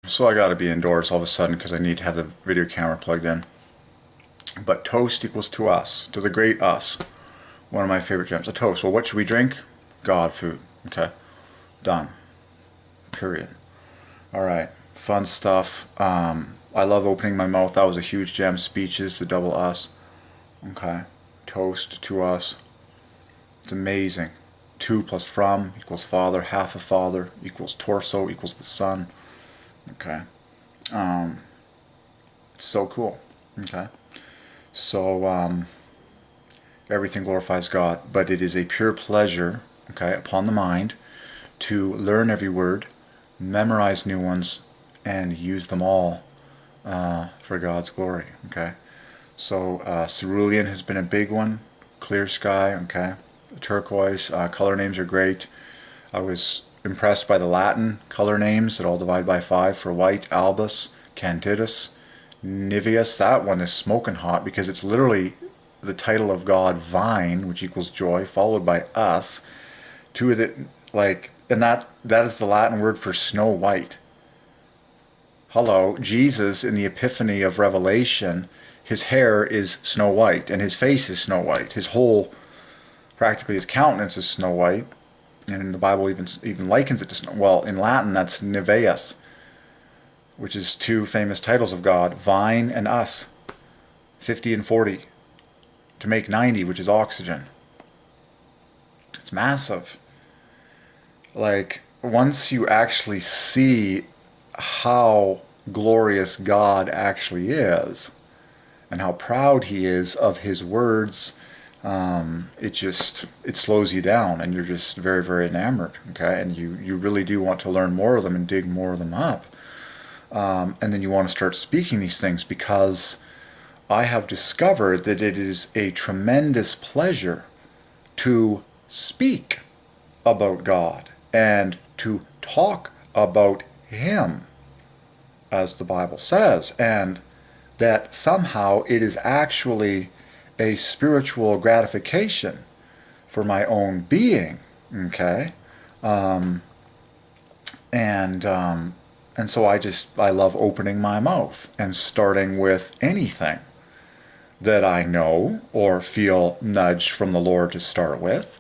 So I got to be indoors all of a sudden because I need to have the video camera plugged in. But toast equals to us, to the great us. One of my favorite gems. A toast. Well, what should we drink? God food. Okay. Done. Period. All right. Fun stuff. I love opening my mouth. That was a huge gem. Speeches, the double us. Okay. Toast to us. It's amazing. To plus from equals father. Half a father equals torso equals the son. Okay. It's so cool. Okay. So, everything glorifies God, but it is a pure pleasure, okay, upon the mind to learn every word, memorize new ones, and use them all for God's glory, okay. So, cerulean has been a big one, clear sky, okay, turquoise, color names are great. I was impressed by the Latin color names that all divide by 5 for white, albus, candidus, niveus. That one is smoking hot because it's literally the title of God, vine, which equals joy, followed by us. Two of the, like, and that is the Latin word for snow white. Hello, Jesus in the Epiphany of Revelation, his hair is snow white and his face is snow white. His whole, practically his countenance is snow white. And the Bible even likens it to snow. Well, in Latin, that's niveus, which is two famous titles of God, vine and us, 50 and 40, to make 90, which is oxygen. It's massive. Like, once you actually see how glorious God actually is, and how proud he is of his words, it slows you down, and you're just very, very enamored, okay? And you really do want to learn more of them and dig more of them up. And then you want to start speaking these things, because I have discovered that it is a tremendous pleasure to speak about God and to talk about him, as the Bible says, and that somehow it is actually a spiritual gratification for my own being, okay? And so I love opening my mouth and starting with anything that I know or feel nudged from the Lord to start with,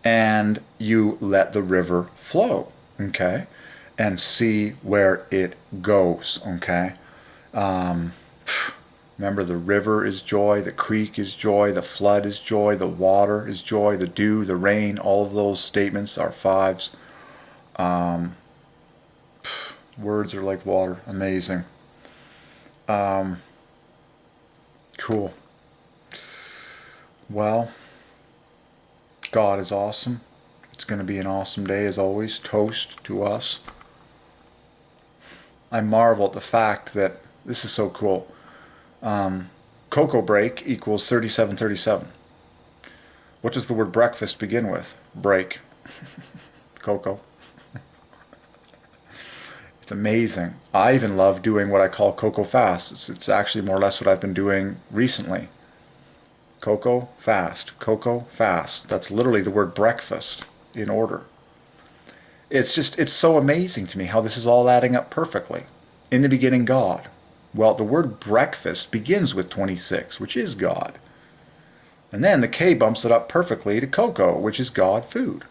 and you let the river flow, okay, and see where it goes, okay. Remember, the river is joy, the creek is joy, the flood is joy, the water is joy, the dew, the rain, all of those statements are fives. Words are like water. Amazing. Cool. Well, God is awesome. It's going to be an awesome day as always. Toast to us. I marvel at the fact that this is so cool. Cocoa break equals 3737. What does the word breakfast begin with? Break. Cocoa. It's amazing. I even love doing what I call cocoa fast. It's actually more or less what I've been doing recently. Cocoa fast. Cocoa fast. That's literally the word breakfast in order. It's so amazing to me how this is all adding up perfectly. In the beginning, God. Well, the word breakfast begins with 26, which is God. And then the K bumps it up perfectly to cocoa, which is God food.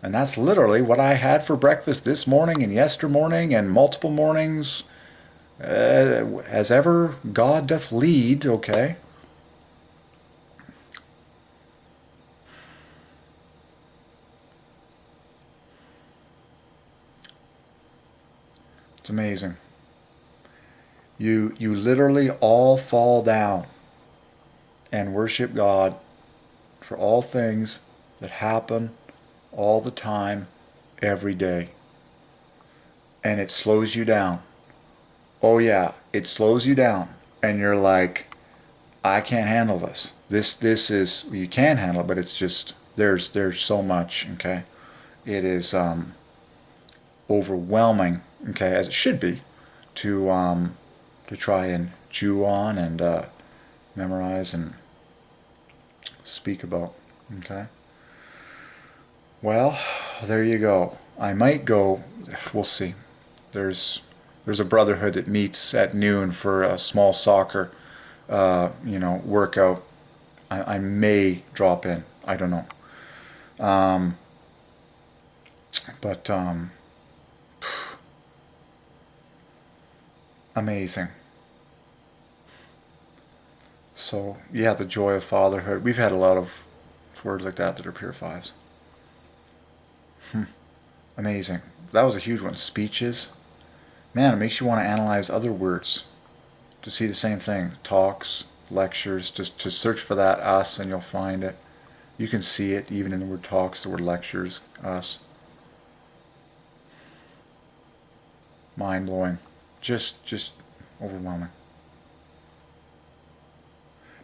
And that's literally what I had for breakfast this morning and yester morning and multiple mornings, as ever God doth lead, okay? It's amazing. You literally all fall down and worship God for all things that happen all the time, every day. And it slows you down. Oh yeah, it slows you down. And you're like, I can't handle this. This is, you can handle it, but it's just, there's so much, okay? It is overwhelming, okay, as it should be, to try and chew on and memorize and speak about, okay? Well, there you go. I might go, we'll see. There's There's a brotherhood that meets at noon for a small soccer, workout. I may drop in. I don't know. But amazing. So yeah, the joy of fatherhood. We've had a lot of words like that are pure fives. Amazing. That was a huge one. Speeches. Man, it makes you want to analyze other words to see the same thing. Talks, lectures. Just search for that us and you'll find it. You can see it even in the word talks, the word lectures, us. Mind blowing. Just overwhelming.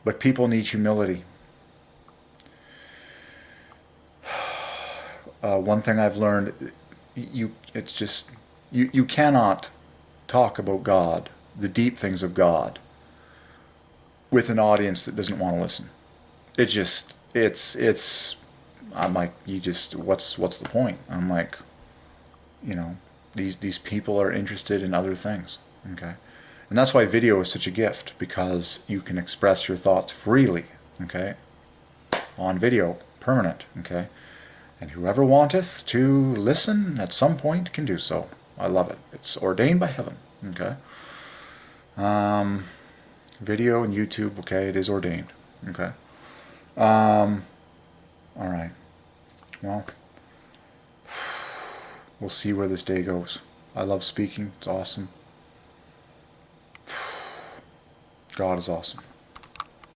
But people need humility. One thing I've learned, you cannot talk about God, the deep things of God, with an audience that doesn't want to listen. I'm like, what's the point? I'm like, these people are interested in other things, okay? And that's why video is such a gift, because you can express your thoughts freely, okay? On video, permanent, okay? And whoever wanteth to listen at some point can do so. I love it. It's ordained by heaven, okay? Video and YouTube, okay, it is ordained, okay? All right. Well, we'll see where this day goes. I love speaking. It's awesome. God is awesome.